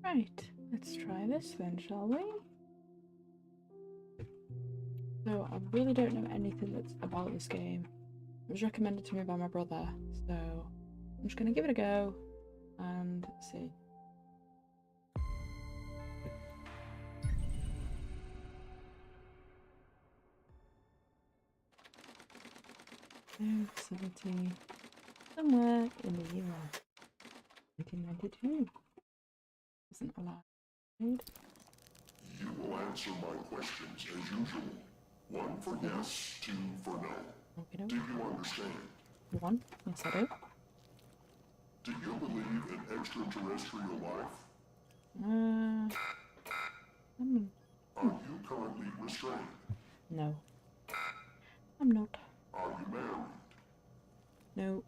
Right, let's try this then, shall we? So, I really don't know anything that's about this game. It was recommended to me by my brother, so I'm just gonna give it a go and see. Facility somewhere in the year 1992. Isn't allowed. You will answer my questions as usual. 1 for yes, 2 for no. Okay, Do you understand? 1. Yes, I do. Do you believe in extraterrestrial life? Are you currently restrained? No. I'm not. Are you married? No.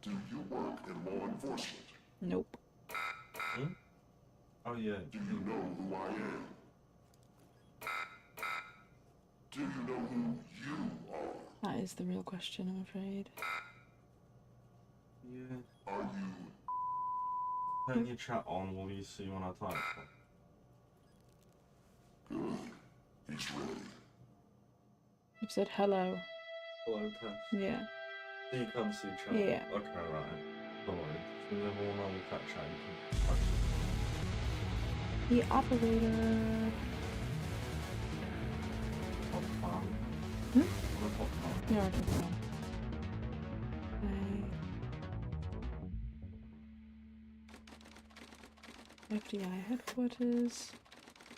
Do you work in law enforcement? Nope. Oh yeah. Do you know who I am? Do you know who you are? That is the real question, I'm afraid. Yeah. Are you... Turn your chat on while you see when I type. Good. He's ready. You've said hello. Hello, test. Yeah. So you can't see chat? Yeah. Okay, right. Don't worry. So everyone on the chat you can The operator. pop on. Hmm? Pop on. Yeah, I don't know. FDI headquarters,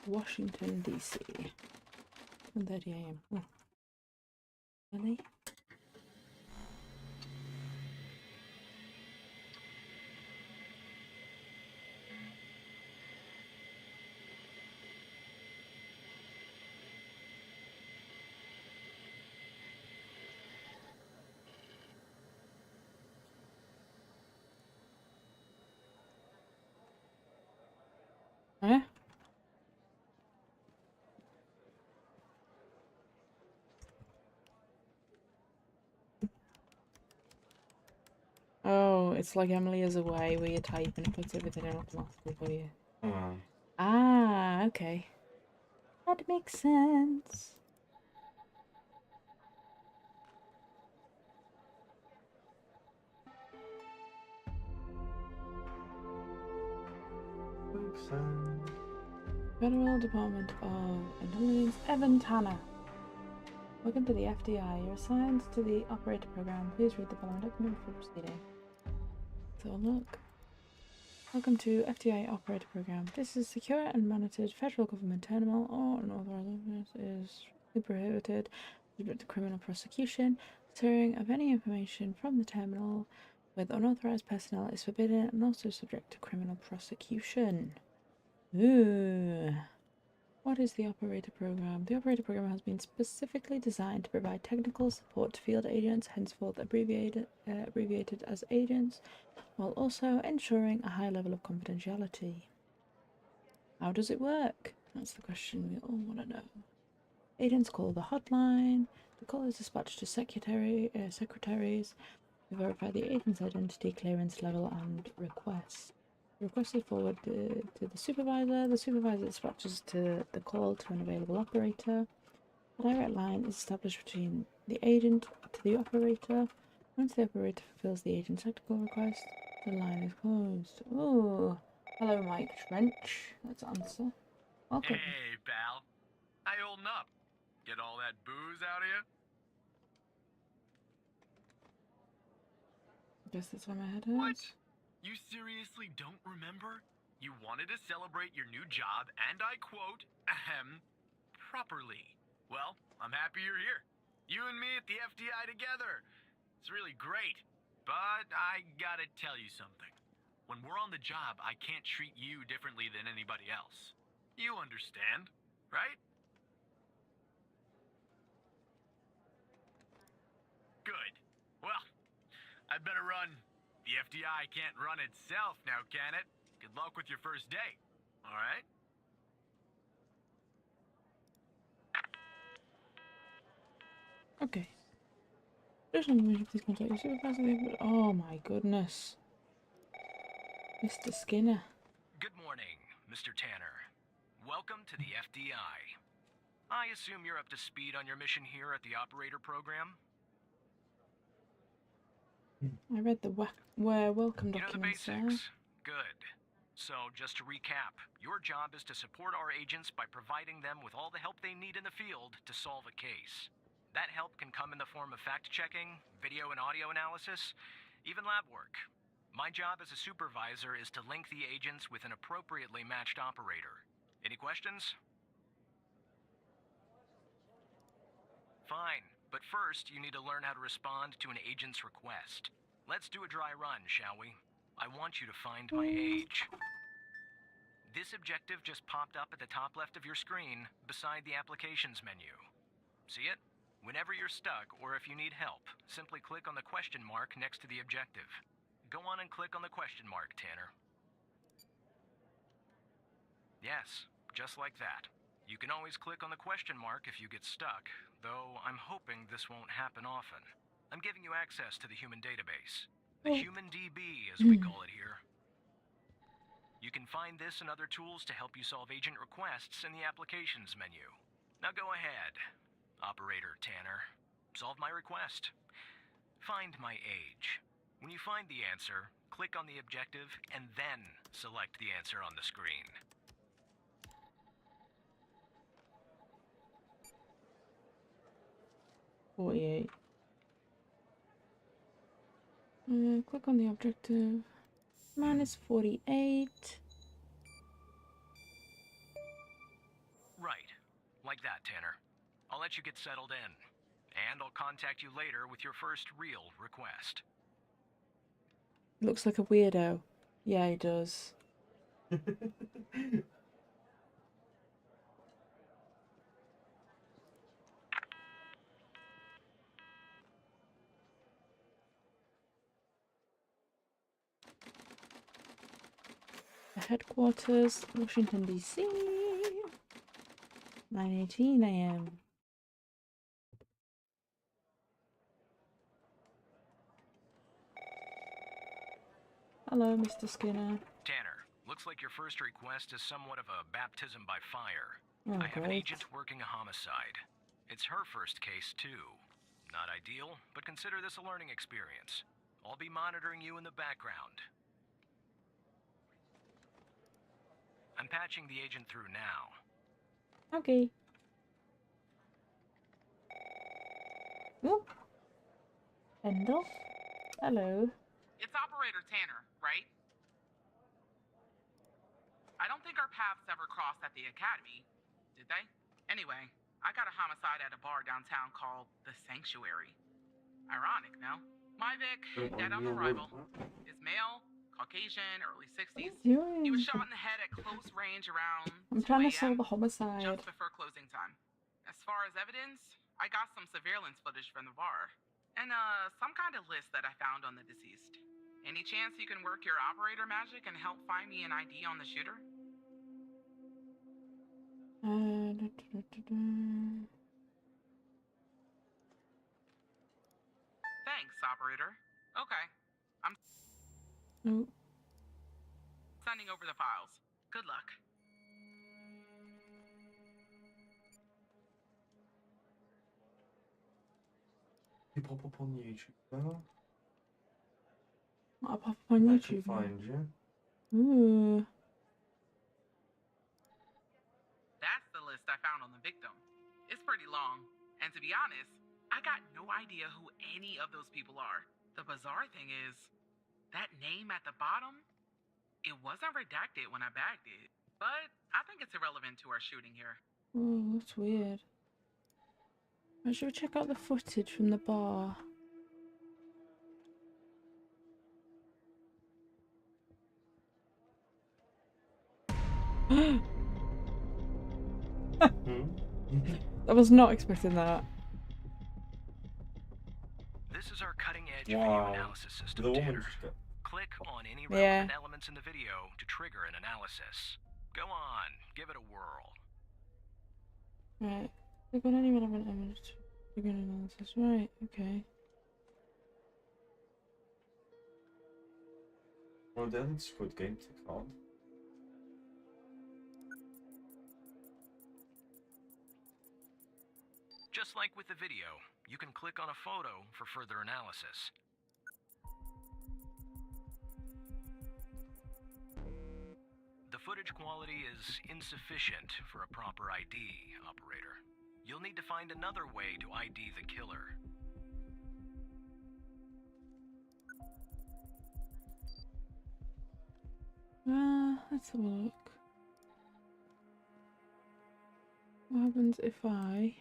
Washington, D.C. 1:30 a.m. Oh. Really? Huh? Oh, it's like Emily is away where you type and it puts everything in automatically for you. Ah, okay. That makes sense. Makes sense. Federal Department of Intelligence, Evan Tanner. Welcome to the FDI. You're assigned to the operator program. Please read the following document before proceeding. So look. Welcome to FDI operator program. This is secure and monitored federal government terminal or unauthorized is prohibited subject to criminal prosecution. Sharing of any information from the terminal with unauthorized personnel is forbidden and also subject to criminal prosecution. Ooh. What is the operator program? The operator program has been specifically designed to provide technical support to field agents, henceforth abbreviated as agents, while also ensuring a high level of confidentiality. How does it work? That's the question we all want to know. Agents call the hotline. The call is dispatched to secretaries to verify the agent's identity, clearance level, and request. The request is forwarded to the supervisor. The supervisor dispatches the call to an available operator. A direct line is established between the agent to the operator. Once the operator fulfills the agent's technical request, the line is closed. Oh, hello, Mike Trench. Let's answer. Welcome. Hey, pal. How you holding up? Get all that booze out of you? Guess that's where my head is. What? You seriously don't remember? You wanted to celebrate your new job, and I quote, properly. Well, I'm happy you're here. You and me at the FDI together. It's really great. But I gotta tell you something. When we're on the job, I can't treat you differently than anybody else. You understand, right? Good. Well, I'd better run. The FDI can't run itself now, can it? Good luck with your first day. All right? Okay. There's no information. Please contact your supervisor. Oh my goodness. Mr. Skinner. Good morning, Mr. Tanner. Welcome to the FDI. I assume you're up to speed on your mission here at the operator program? I read the welcome You know the document, sir. basics. Good. So, just to recap, your job is to support our agents by providing them with all the help they need in the field to solve a case. That help can come in the form of fact-checking, video and audio analysis, even lab work. My job as a supervisor is to link the agents with an appropriately matched operator. Any questions? Fine, but first you need to learn how to respond to an agent's request. Let's do a dry run, shall we? I want you to find my age. This objective just popped up at the top left of your screen, beside the applications menu. See it? Whenever you're stuck, or if you need help, simply click on the question mark next to the objective. Go on and click on the question mark, Tanner. Yes, just like that. You can always click on the question mark if you get stuck, though I'm hoping this won't happen often. I'm giving you access to the human database. The Human DB, as we call it here. You can find this and other tools to help you solve agent requests in the applications menu. Now go ahead, Operator Tanner. Solve my request. Find my age. When you find the answer, click on the objective and then select the answer on the screen. Click on the objective. Mine is 48. Right. Like that, Tanner. I'll let you get settled in. And I'll contact you later with your first real request. Looks like a weirdo. Yeah, he does. The headquarters, Washington, D.C. 9:18 a.m. Hello, Mr. Skinner. Tanner, looks like your first request is somewhat of a baptism by fire. Oh, I have an great. agent working a homicide. It's her first case, too. Not ideal, but consider this a learning experience. I'll be monitoring you in the background. I'm patching the agent through now. Okay. Oh. Endel? Hello. It's Operator Tanner, right? I don't think our paths ever crossed at the academy, did they? Anyway, I got a homicide at a bar downtown called The Sanctuary. Ironic, no? My Vic, dead on arrival, is male, Caucasian, early 60s. He was shot in the head at close range around I'm 2 trying to a.m., solve the homicide. just before closing time. As far as evidence, I got some surveillance footage from the bar. And some kind of list that I found on the deceased. Any chance you can work your operator magic and help find me an ID on the shooter? Thanks, operator. Okay. I'm Oh. sending over the files. Good luck. You pop up on YouTube now. I'll pop up on I YouTube. can find you. Ooh. That's the list I found on the victim. It's pretty long. And to be honest, I got no idea who any of those people are. The bizarre thing is, that name at the bottom, it wasn't redacted when I bagged it. But I think it's irrelevant to our shooting here. Oh, that's weird. I should check out the footage from the bar. I was not expecting that. This is our cutting-edge Wow. video analysis system, The woman Tanner. just got... Click on any relevant elements in the video to trigger an analysis. Go on, give it a whirl. Right. Click on any relevant image to trigger an analysis. Right, okay. Well, then Squid Game tick on. Just like with the video, you can click on a photo for further analysis. The footage quality is insufficient for a proper ID, operator. You'll need to find another way to ID the killer. Let's have a look. What happens if I...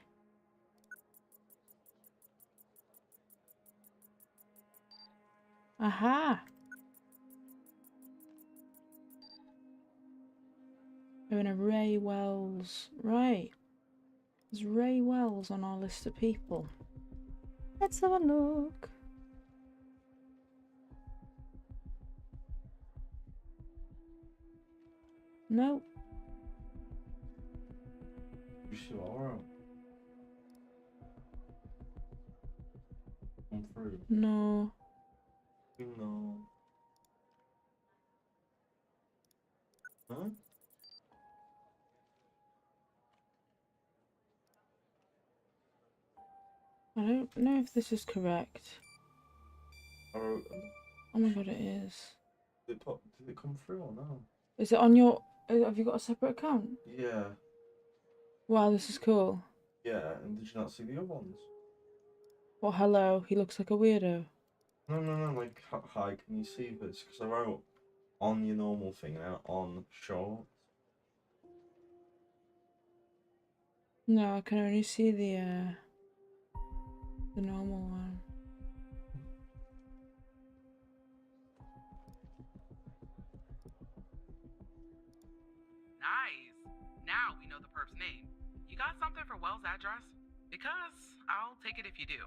Aha! Oh, and a Ray Wells. Right. There's Ray Wells on our list of people. Let's have a look. Nope. You sure? Come through. No. No. Huh? I don't know if this is correct. Or, Oh my god, it is. did it come through or no? Is it on your... Have you got a separate account? Yeah. Wow, this is cool. Yeah, and did you not see the other ones? Well, hello. He looks like a weirdo. No, like, hi, can you see this? Because I wrote on your normal thing now, on shorts. No, I can only see the normal one. Nice. Now we know the perp's name. You got something for Wells' address? Because I'll take it if you do.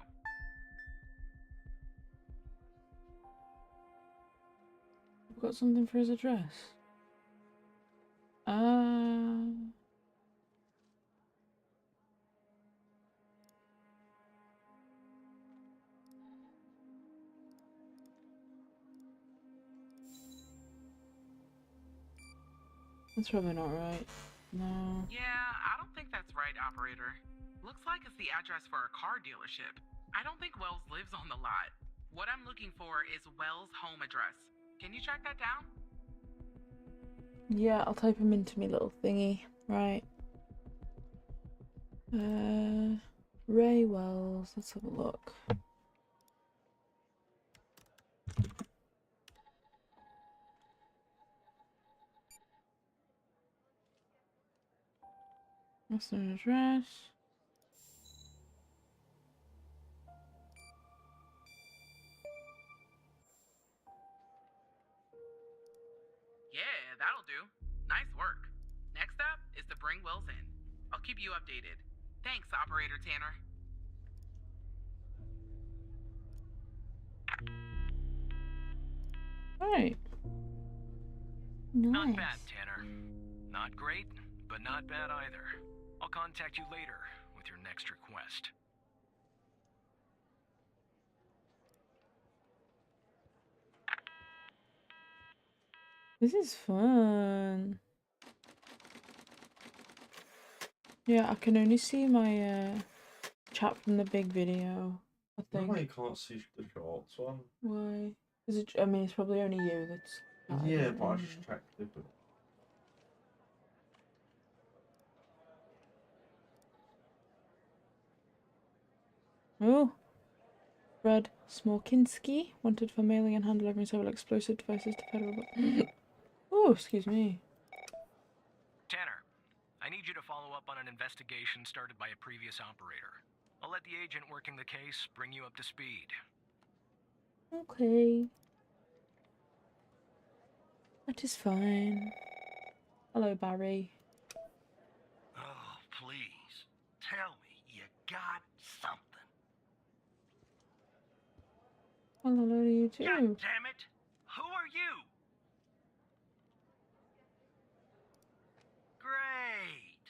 I've got something for his address. That's probably not right. No. Yeah, I don't think that's right, operator. Looks like it's the address for a car dealership. I don't think Wells lives on the lot. What I'm looking for is Wells' home address. Can you track that down? Yeah, I'll type him into my little thingy. Right. Ray Wells. Let's have a look. That's an address. Yeah, that'll do. Nice work. Next up is to bring Wells in. I'll keep you updated. Thanks, Operator Tanner. Right. Nice. Not bad, Tanner. Not great, but not bad either. I'll contact you later with your next request. This is fun. Yeah, I can only see my chat from the big video. I think. No, you can't see the shorts one. Why? Is it? I mean, it's probably only you that's. Yeah, but I just checked it. But... Oh. Fred Smolkinski, wanted for mailing and hand delivering several explosive devices to federal... Oh, excuse me. Tanner, I need you to follow up on an investigation started by a previous operator. I'll let the agent working the case bring you up to speed. Okay. That is fine. Hello, Barry. Oh, please. Tell me you got something. Well, hello to you too. God damn it! Who are you? Great.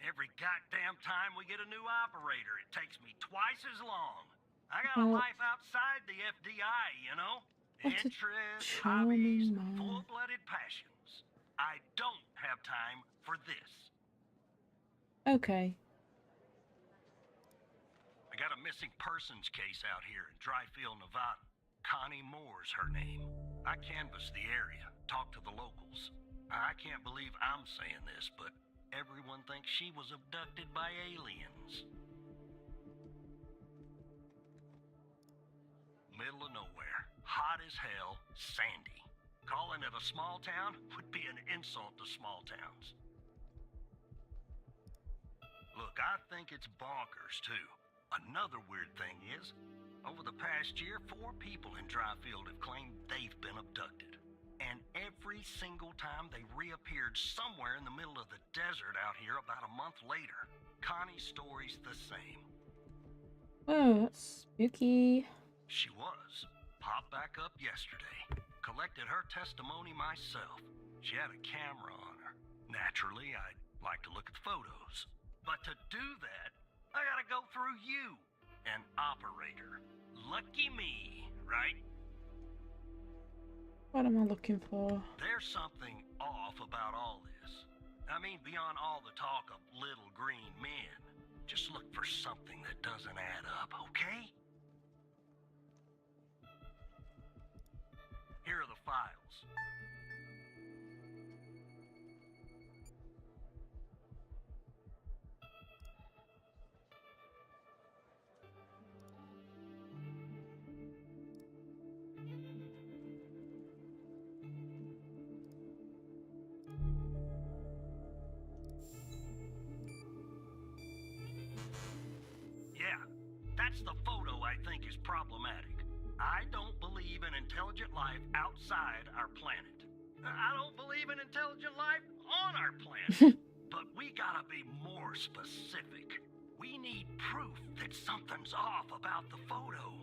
Every goddamn time we get a new operator, it takes me twice as long. I got a Well- life outside the FDI, you know? What a Interests, charming hobbies, man. full-blooded passions. I don't have time for this. Okay. I got a missing persons case out here in Dryfield, Nevada. Connie Moore's her name. I canvassed the area, talked to the locals. I can't believe I'm saying this, but everyone thinks she was abducted by aliens. Middle of nowhere, hot as hell, sandy. Calling it a small town would be an insult to small towns. Look, I think it's bonkers, too. Another weird thing is, over the past year, 4 people in Dryfield have claimed they've been abducted. And every single time they reappeared somewhere in the middle of the desert out here about a month later. Connie's story's the same. Oh, that's spooky. She was. Popped back up yesterday. Collected her testimony myself. She had a camera on her. Naturally, I'd like to look at the photos. But to do that, I gotta go through you, an operator. Lucky me, right? What am I looking for? There's something off about all this. I mean, beyond all the talk of little green men. Just look for something that doesn't add up, okay? Here are the files. Yeah, that's the photo I think is problematic. I don't believe in intelligent life outside our planet. I don't believe in intelligent life on our planet. But we gotta be more specific. We need proof that something's off about the photo.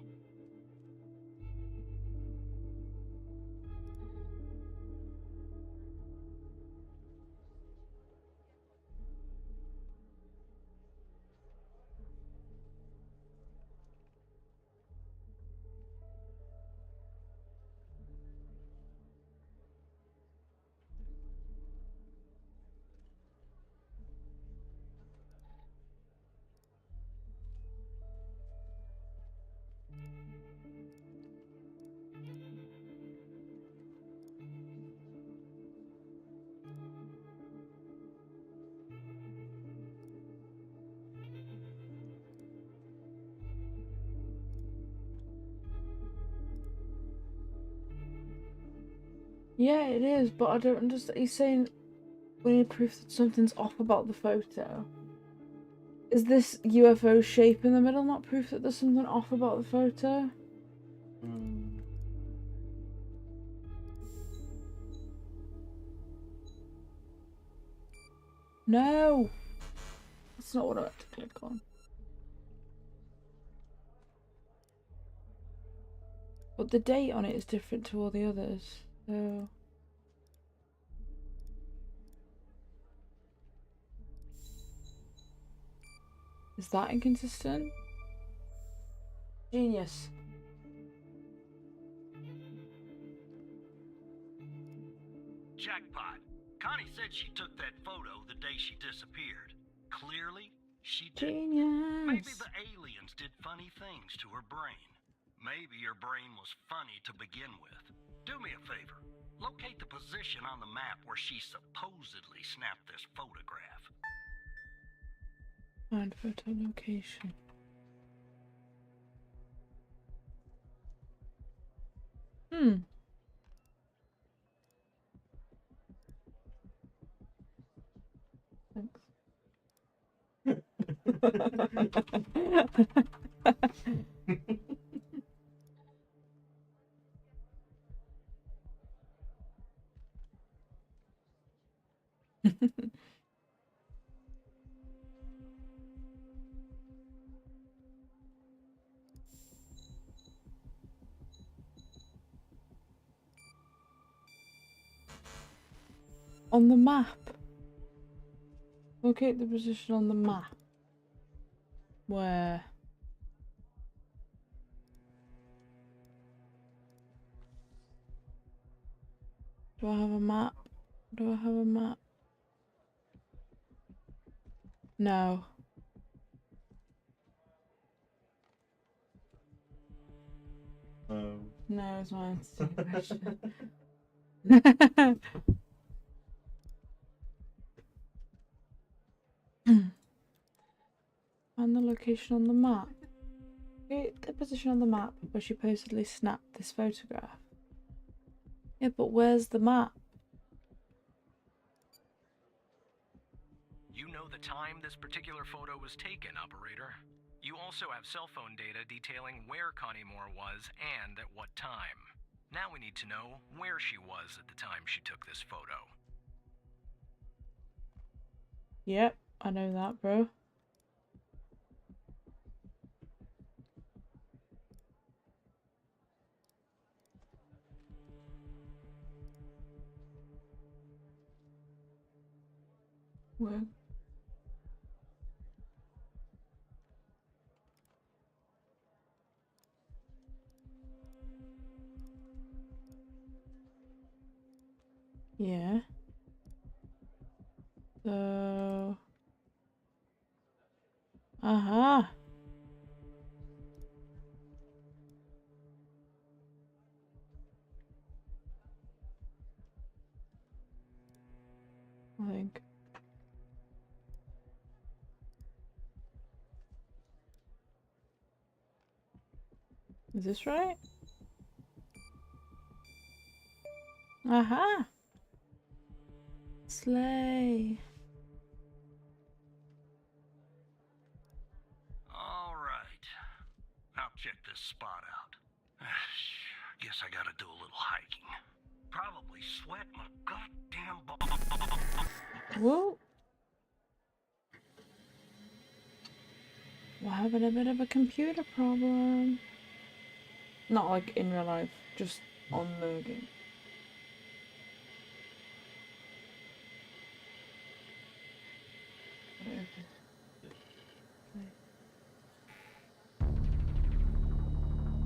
Yeah, it is, but I don't understand. He's saying we need proof that something's off about the photo. Is this UFO shape in the middle not proof that there's something off about the photo? No! That's not what I had to click on. But the date on it is different to all the others, so... Is that inconsistent? Genius. Jackpot. Connie said she took that photo the day she disappeared. Clearly, she didn't. Genius. Maybe the aliens did funny things to her brain. Maybe her brain was funny to begin with. Do me a favor. Locate the position on the map where she supposedly snapped this photograph. Find photo location. Thanks. On the map. Locate the position on the map. Where? Do I have a map? Do I have a map? No. No, it's my stupid question. Find the location on the map. Get the position on the map where she supposedly snapped this photograph. Yeah, but where's the map? You know the time this particular photo was taken, operator. You also have cell phone data detailing where Connie Moore was and at what time. Now we need to know where she was at the time she took this photo. Yep, I know that, bro. Where? Yeah. So. Uh-huh. I think. Is this right? Aha! Slay. All right. I'll check this spot out. Guess I gotta do a little hiking. Probably sweat my goddamn balls. Whoa. We're having a bit of a computer problem. Not like in real life, just on the game.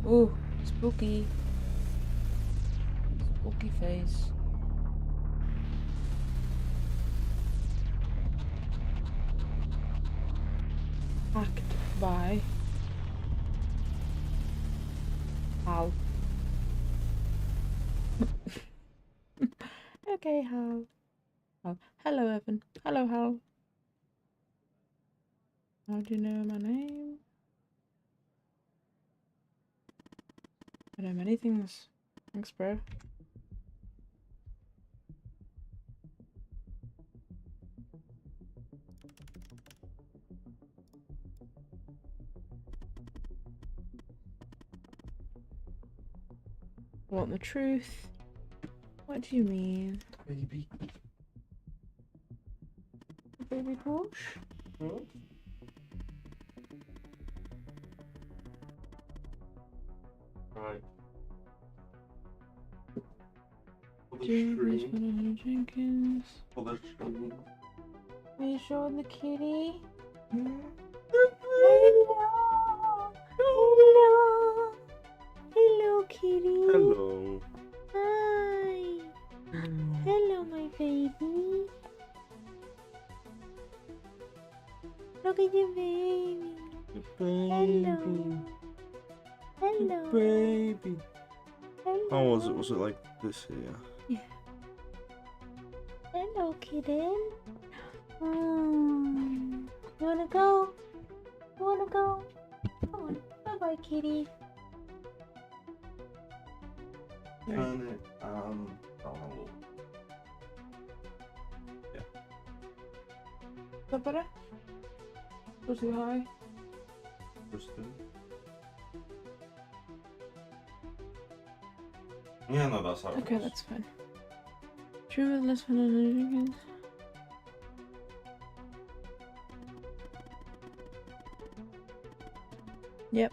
Ooh, spooky. Spooky face. Hacked by. Hal. Okay, Hal. Oh, hello, Evan. Hello, Hal. How do you know my name? I know many things. Thanks, bro. Want the truth? What do you mean? Baby. Baby push? Hmm? Right. For the stream. Jenkins. For the stream. Are you showing the kitty? Hmm? Hello! Hello! Hello, kitty! Hello. Hi! Hello, my baby! Look at your baby! Hello! Hello! Baby. Hello! How was it? Was it like this here? Yeah. Hello, kitten! You wanna go? You wanna go? Come on. Bye-bye, kitty. Turn it down a little. Yeah. Is that better? Or too high? Kristen. Yeah, no, that's how it Okay, was. that's fine. True with less fun than Jenkins. Yep.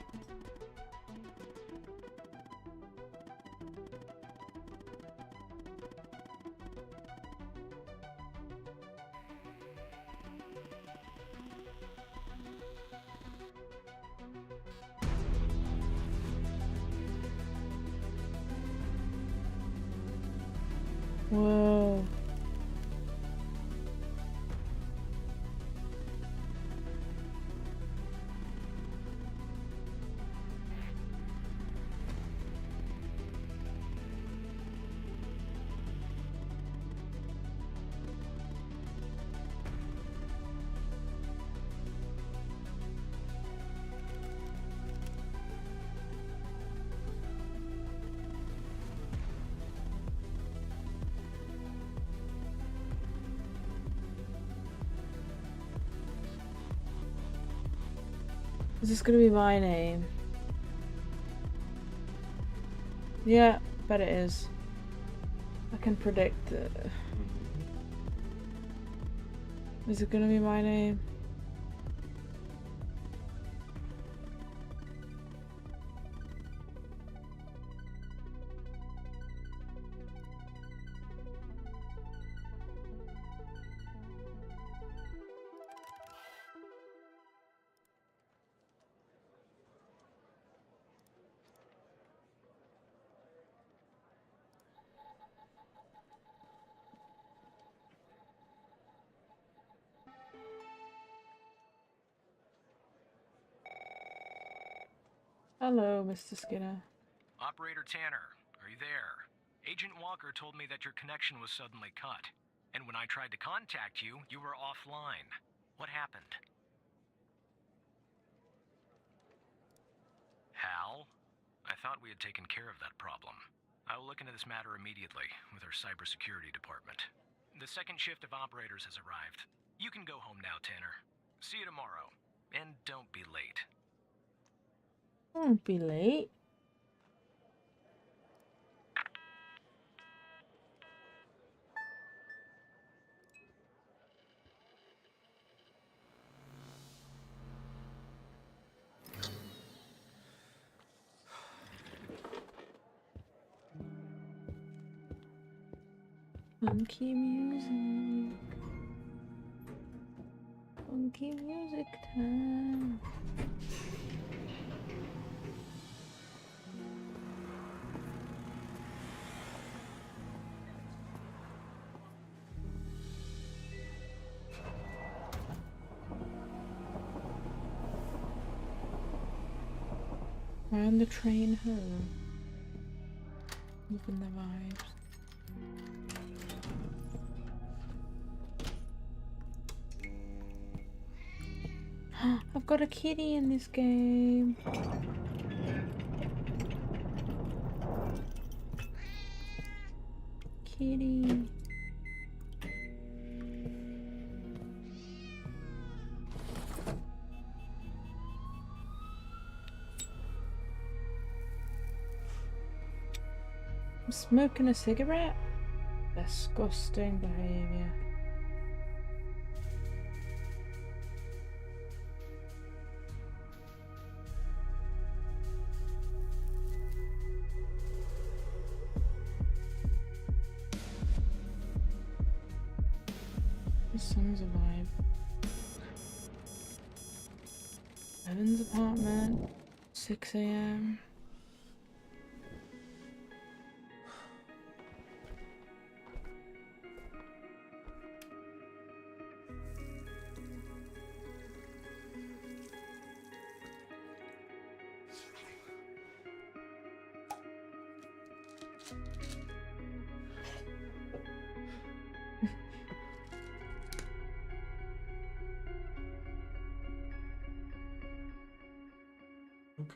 Whoa. Is this gonna be my name? Yeah, bet it is. I can predict it. Is it gonna be my name? Hello, Mr. Skinner. Operator Tanner, are you there? Agent Walker told me that your connection was suddenly cut. And when I tried to contact you, you were offline. What happened? Hal? I thought we had taken care of that problem. I will look into this matter immediately with our cybersecurity department. The second shift of operators has arrived. You can go home now, Tanner. See you tomorrow. And don't be late. Won't be late. Funky music. Funky music time. We're on the train home. Loving the vibes. I've got a kitty in this game. Kitty. I'm smoking a cigarette? Disgusting behaviour. The sun's a vibe. Evan's apartment, 6 AM.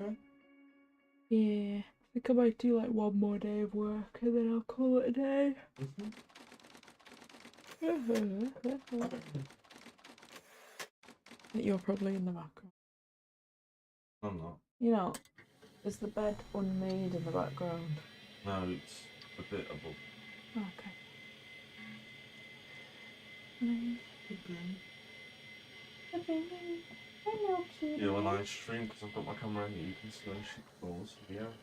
Okay. Yeah, I think I might do like one more day of work and then I'll call it a day. You're probably in the background. I'm not. You know, is the bed unmade in the background? No, it's a bit above. Okay. Hello, cutie. Yeah, when I stream, because I've got my camera in, you can see when she calls. Yeah.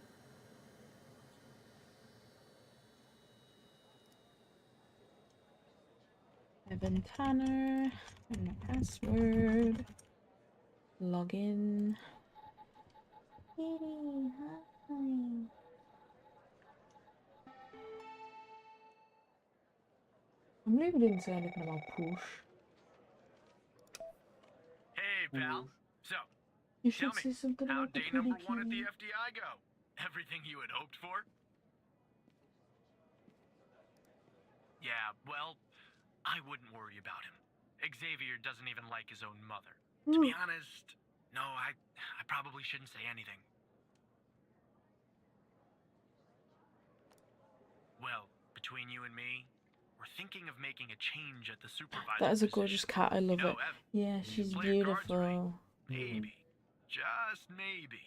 Evan Tanner, and my password. Login. Kitty, hi. I believe it didn't say anything about push. Hey, pal. So, You tell should me, say something how'd about the day pretty number 1 at the kitty. FDI go? Everything you had hoped for? Yeah, well, I wouldn't worry about him. Xavier doesn't even like his own mother. To be honest, no, I probably shouldn't say anything. Well, between you and me, we're thinking of making a change at the supervisor That is a position. gorgeous cat. I love You know, it. Ev, Yeah, if you she's play your cards right, beautiful. maybe, just maybe.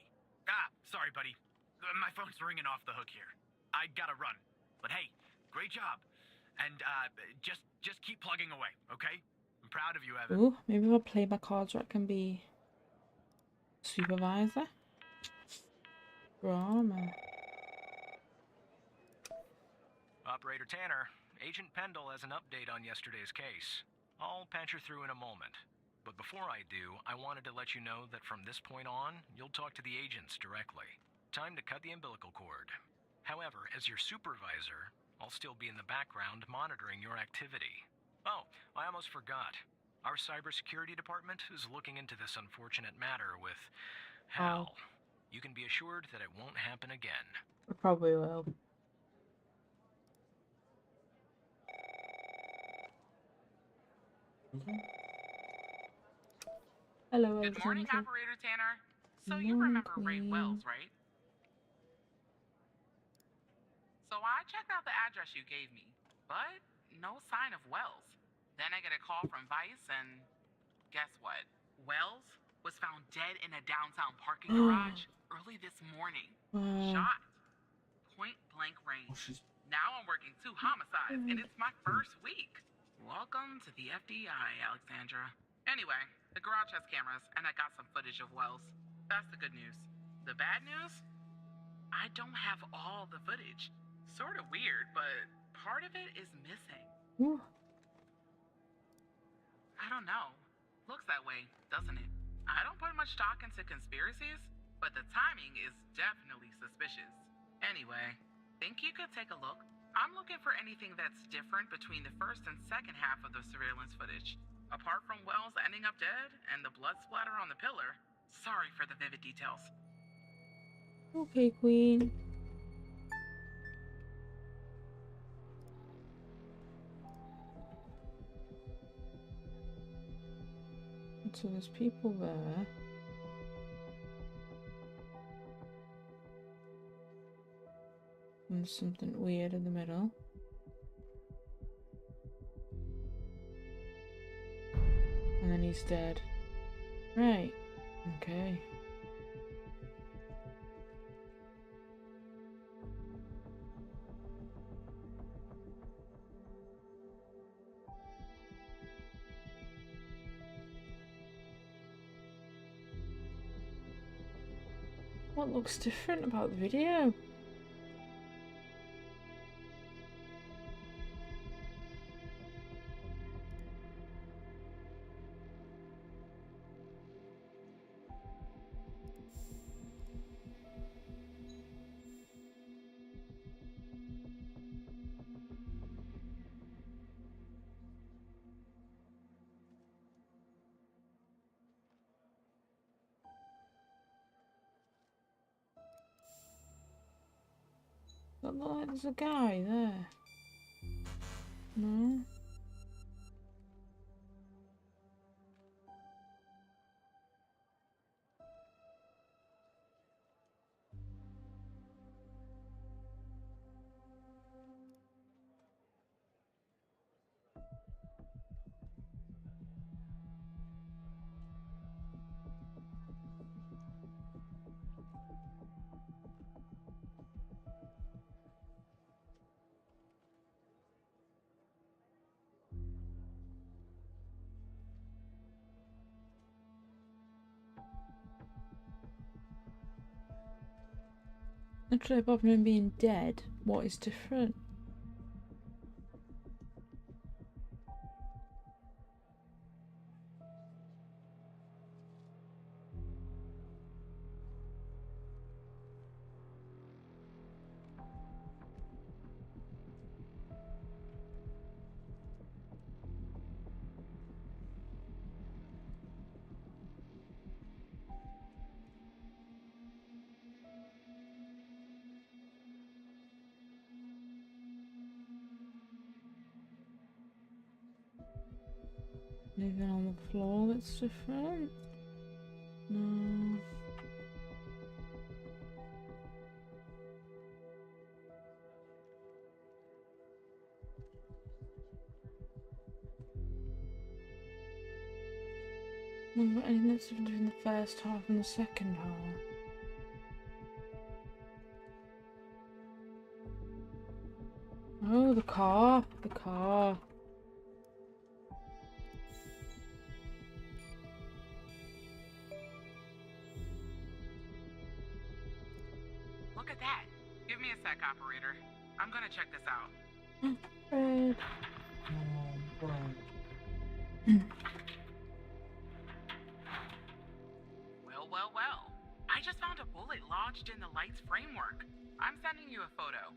Sorry, buddy. My phone's ringing off the hook here. I gotta run. But hey, great job. And just keep plugging away, okay? I'm proud of you, Evan. Ooh, maybe if I play my cards right, I can be supervisor. Drama. Operator Tanner, Agent Pendle has an update on yesterday's case. I'll patch her through in a moment. But before I do, I wanted to let you know that from this point on, you'll talk to the agents directly. Time to cut the umbilical cord. However, as your supervisor, I'll still be in the background monitoring your activity. Oh, I almost forgot. Our cybersecurity department is looking into this unfortunate matter with Hal. You can be assured that it won't happen again. I probably will. Hello, Good morning, Alexandra. Operator Tanner. So you Morning, remember Ray Queen. Wells, right? So I checked out the address you gave me, but no sign of Wells. Then I get a call from Vice, and guess what? Wells was found dead in a downtown parking garage early this morning. Wow. Shot. Point blank range. Now I'm working 2 homicides, and it's my first week. Welcome to the FDI, Alexandra. Anyway, the garage has cameras, and I got some footage of Wells. That's the good news. The bad news? I don't have all the footage. Sort of weird, but part of it is missing. Ooh. I don't know. Looks that way, doesn't it? I don't put much stock into conspiracies, but the timing is definitely suspicious. Anyway, think you could take a look? I'm looking for anything that's different between the first and second half of the surveillance footage. Apart from Wells ending up dead and the blood splatter on the pillar, sorry for the vivid details. Okay, Queen. So there's people there. And there's something weird in the middle. And then he's dead. Right. Okay. What looks different about the video? That look like there's a guy there. No? Actually, apart from him being dead, what is different? Anything on the floor that's different? No. Not got anything that's different between the first half and the second half. Oh, the car. The car. Look at that. Give me a sec, operator. I'm gonna check this out. Red. Well. I just found a bullet lodged in the light's framework. I'm sending you a photo.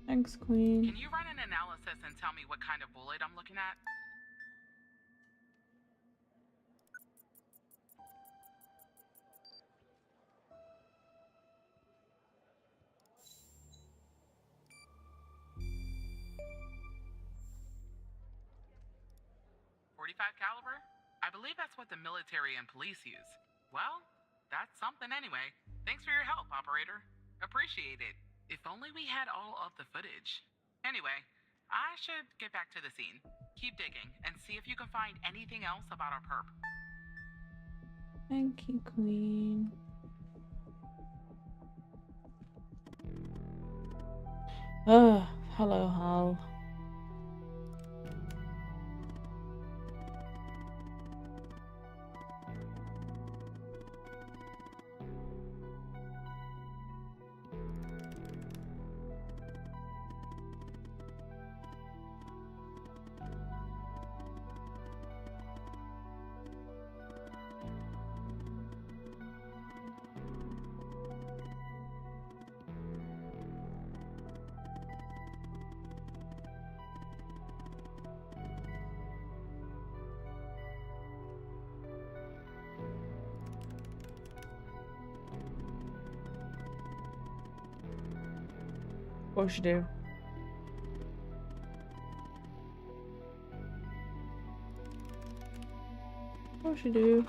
Thanks, Queen. Can you run an analysis and tell me what kind of bullet I'm looking at? .45 caliber? I believe that's what the military and police use. Well, that's something anyway. Thanks for your help, operator. Appreciate it. If only we had all of the footage. Anyway, I should get back to the scene. Keep digging and see if you can find anything else about our perp. Thank you, Queen. Oh, hello, Hal. Of course you do. Of course you do.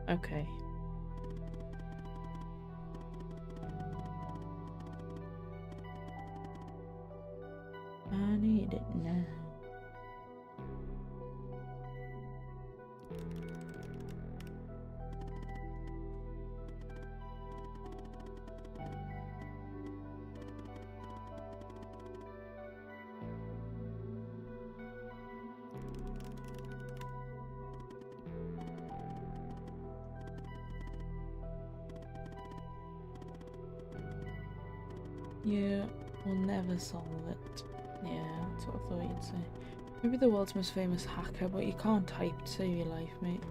Okay. I need it now. Yeah, we'll never solve it. Yeah, that's what I thought you'd say. Maybe the world's most famous hacker, but you can't type to save your life, mate.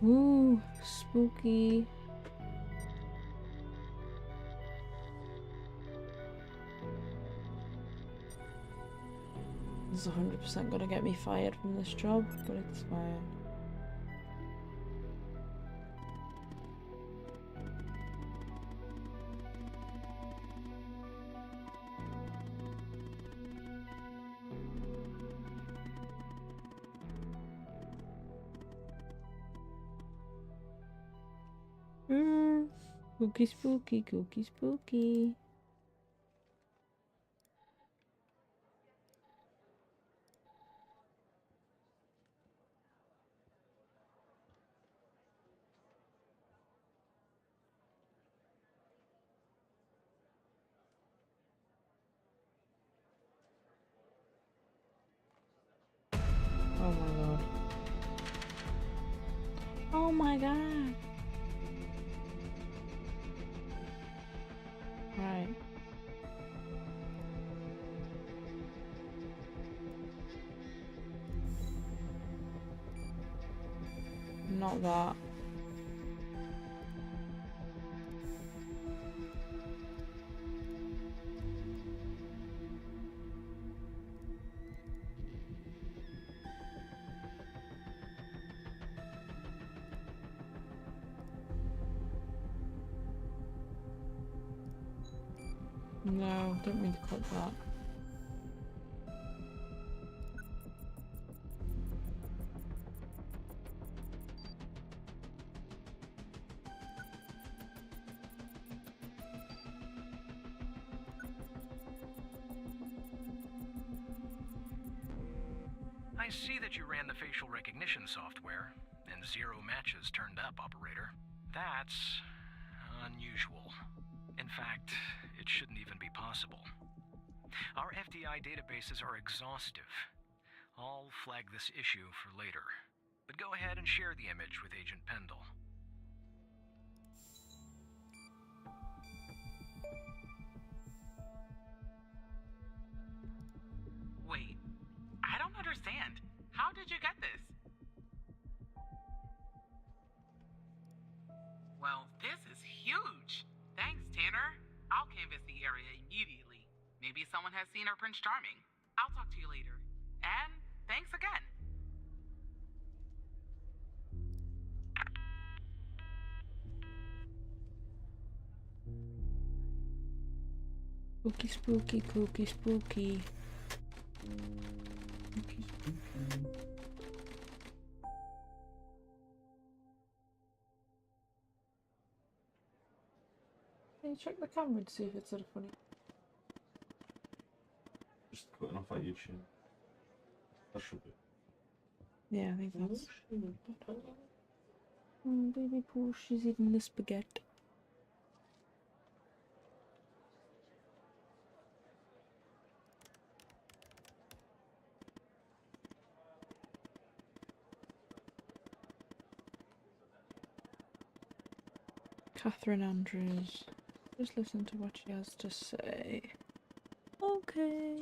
Ooh, spooky. This is 100% gonna get me fired from this job, but it's fine. Spooky, spooky, kooky, spooky. Oh my god. Oh my god. Right. Not that. No, don't mean to click that. I see that you ran the facial recognition software, and 0 matches turned up, Operator. That's unusual. In fact, it shouldn't even be possible. Our FDI databases are exhaustive. I'll flag this issue for later. But go ahead and share the image with Agent Pendle. Wait, I don't understand. How did you get this? Well, this is huge. Thanks, Tanner. I'll canvass the area immediately. Maybe someone has seen our Prince Charming. I'll talk to you later. And thanks again. Spooky, spooky, kooky, spooky. Spooky, spooky. Can you check the camera to see if it's sort of funny? Just cutting off at YouTube. That should be. Yeah, I think that's. Oh, baby Pooh, she's eating the spaghetti. Catherine Andrews. Just listen to what she has to say. Okay.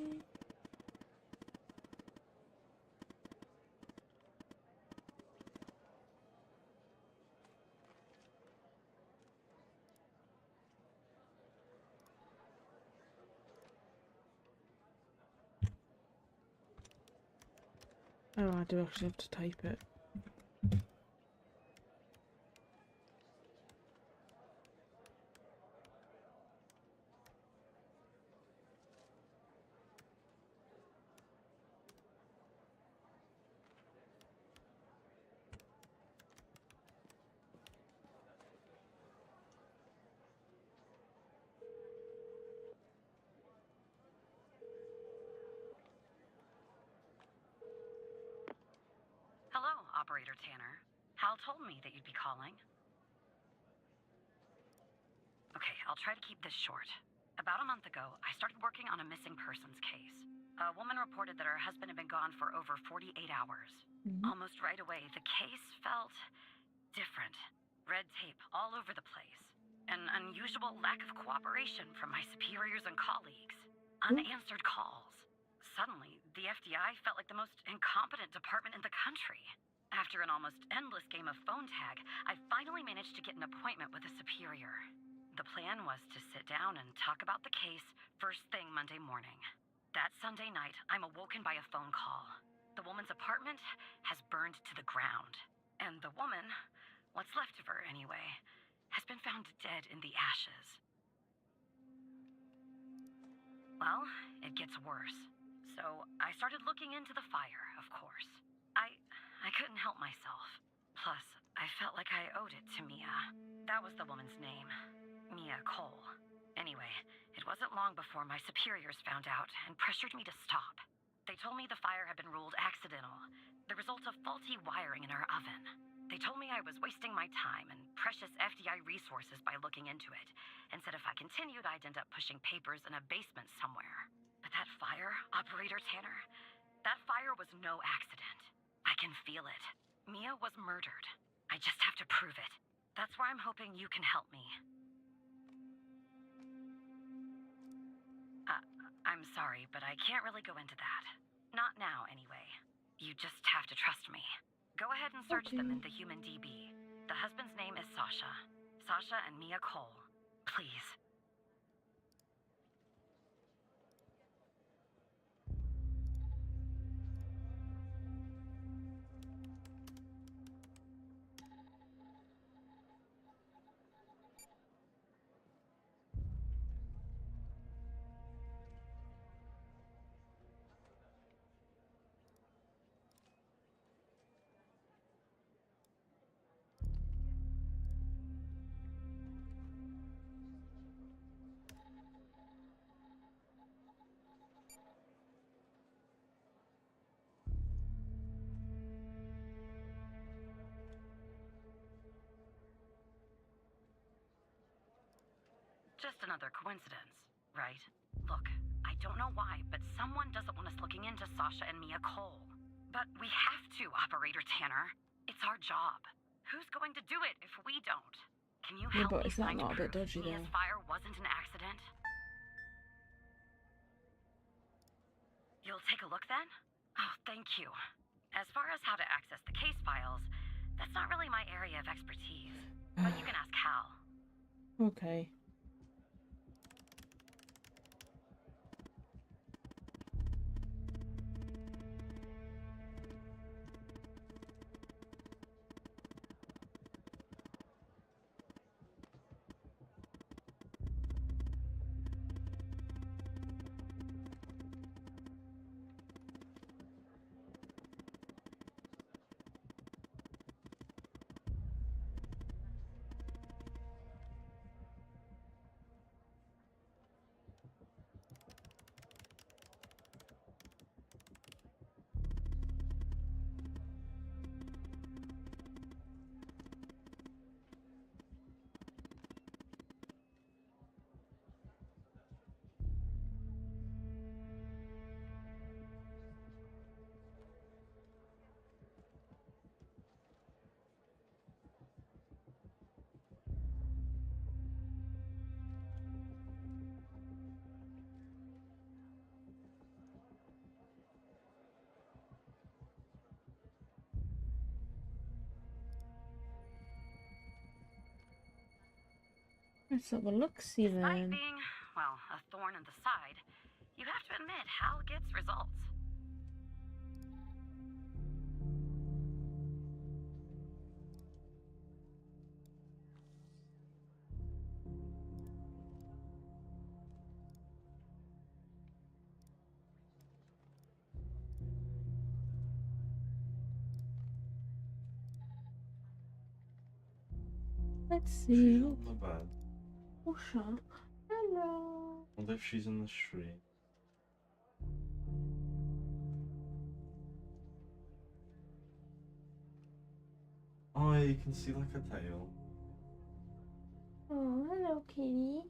Oh, I do actually have to type it. Hello, Operator Tanner. Hal told me that you'd be calling. Okay, I'll try to keep this short. About a month ago, I started working on a missing persons case. A woman reported that her husband had been gone for over 48 hours. Almost right away, the case felt different. Red tape all over the place. An unusual lack of cooperation from my superiors and colleagues. Unanswered calls. Suddenly, the FDI felt like the most incompetent department in the country. After an almost endless game of phone tag, I finally managed to get an appointment with a superior. The plan was to sit down and talk about the case first thing Monday morning. That Sunday night, I'm awoken by a phone call. The woman's apartment has burned to the ground. And the woman, what's left of her anyway, has been found dead in the ashes. Well, it gets worse. So I started looking into the fire, of course. I couldn't help myself. Plus, I felt like I owed it to Mia. That was the woman's name. Mia Cole. Anyway, it wasn't long before my superiors found out and pressured me to stop. They told me the fire had been ruled accidental, the result of faulty wiring in our oven. They told me I was wasting my time and precious FDI resources by looking into it, and said if I continued, I'd end up pushing papers in a basement somewhere. But that fire, Operator Tanner, that fire was no accident. I can feel it. Mia was murdered. I just have to prove it. That's where I'm hoping you can help me. I'm sorry, but I can't really go into that. Not now, anyway. You just have to trust me. Go ahead and search them in the human DB. The husband's name is Sasha. Sasha and Mia Cole. Please. Just another coincidence, right? Look, I don't know why, but someone doesn't want us looking into Sasha and Mia Cole. But we have to, Operator Tanner. It's our job. Who's going to do it if we don't? Can you help me find proof Mia's fire wasn't an accident? You'll take a look then? Oh, thank you. As far as how to access the case files, that's not really my area of expertise. But you can ask Hal. Okay. Let's have a look-see then. Despite being, well, a thorn in the side, you have to admit Hal gets results. Let's She's see. on the bed. Usha. Hello. I wonder if she's in the street. Oh, yeah, you can see like a tail. Oh, hello, kitty.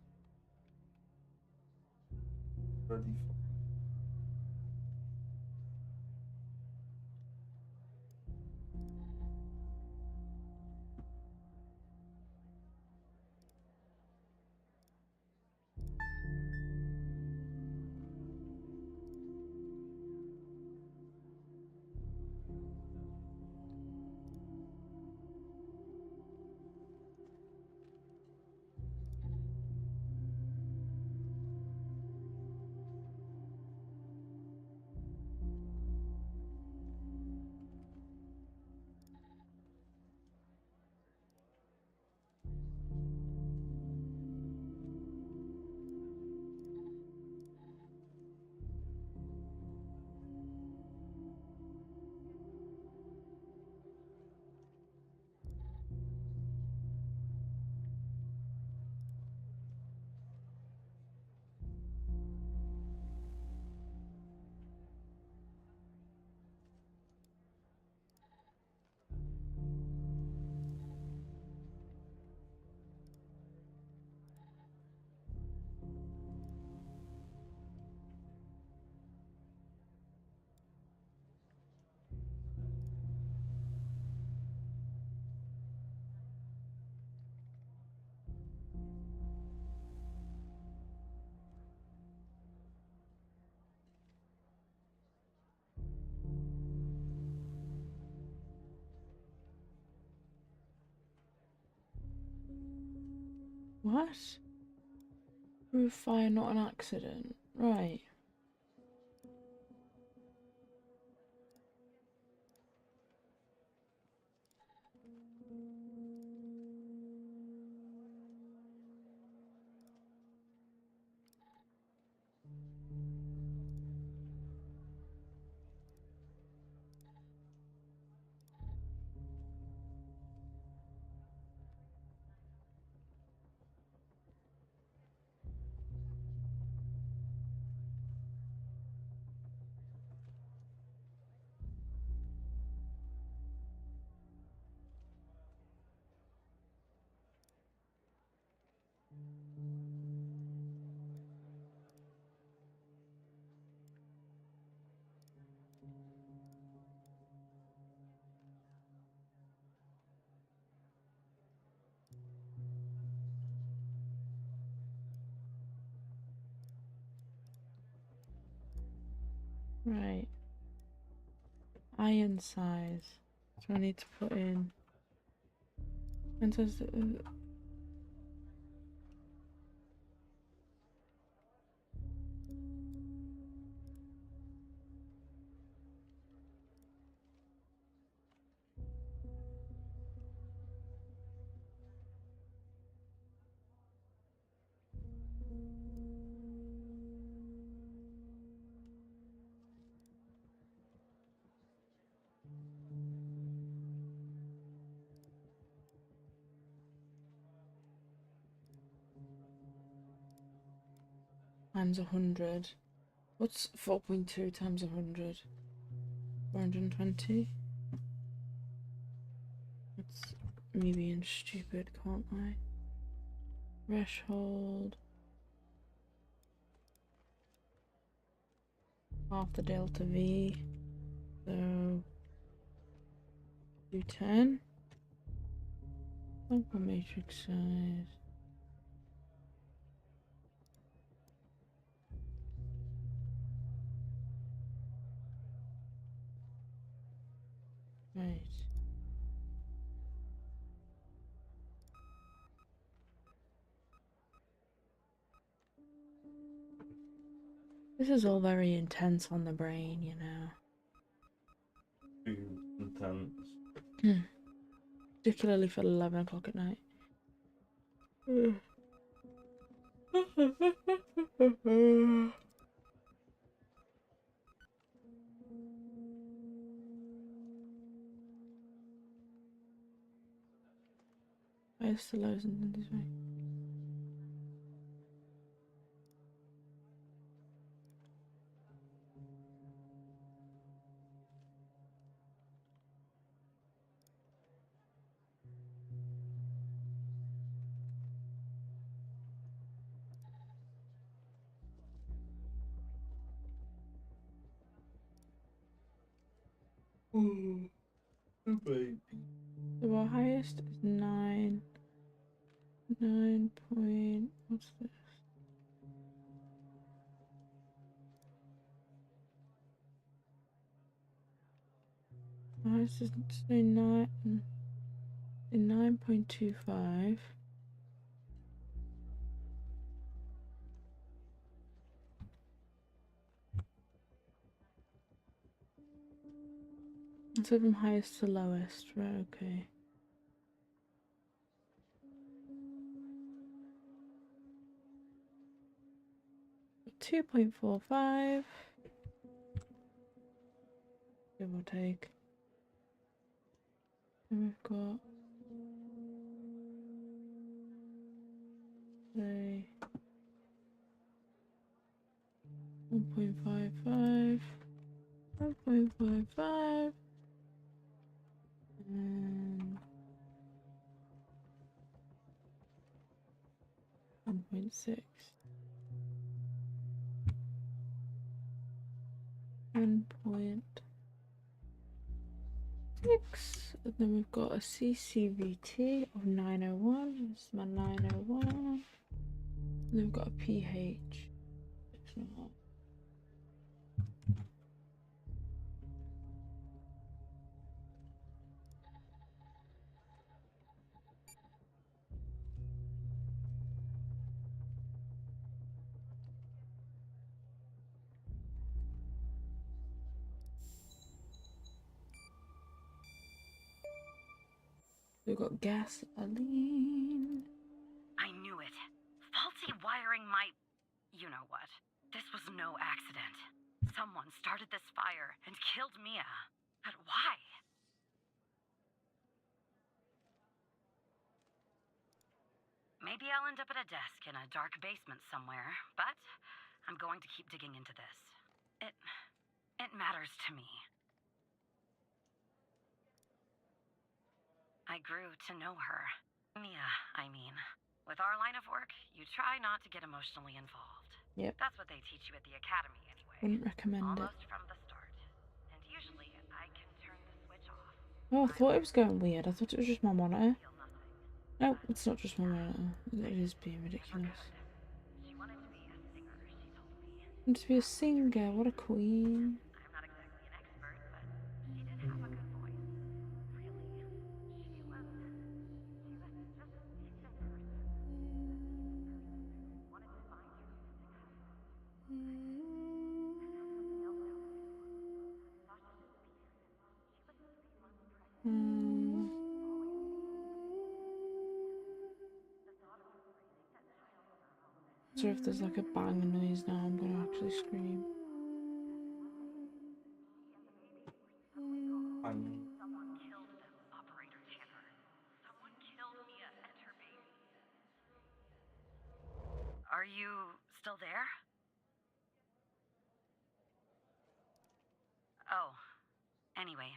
Ready for What? Roof fire, not an accident. Right. Right. Iron size. So I need to put in. And says times 100. What's 4.2 times 100? 420? That's me being stupid, can't I? Threshold. Half the delta V. So do 10. Sample matrix size. Right. This is all very intense on the brain, you know. Too intense. Particularly for 11 o'clock at night. Highest to lows and this way. Baby. So our highest is 9. 9 point. What's this? Highest is 9.25. Instead from highest to lowest, right? Okay. Two 2.45. Give or take. And we've got say 1.55. 1.55. And 1.6. 1.6. And then we've got a CCVT of 901. This is my 901. And then we've got a pH. 6.5. We've got gasoline. I knew it. Faulty wiring my... you know what. This was no accident. Someone started this fire and killed Mia. But why? Maybe I'll end up at a desk in a dark basement somewhere, but I'm going to keep digging into this. It matters to me. I grew to know her. Mia, I mean. With our line of work, you try not to get emotionally involved. Yep. That's what they teach you at the academy anyway. Wouldn't recommend it. Almost from the start. And usually I can turn the switch off. Oh, I thought it was going weird. I thought it was just my monitor. Feel nothing. No, it's not just my monitor. It is being ridiculous. She wanted to be a singer, she told me. And to be a singer, what a queen. I'm not exactly an expert, but she did have a good voice. Really. She was just a decent person. Wanted to find her music husband. And that's something else now too. Sasha disappeared. She was 3 months pregnant. So if there's like a bang noise now, I'm gonna actually scream. Someone killed them, Operator Tanner. Someone killed Mia and her baby. Are you still there? Oh. Anyway,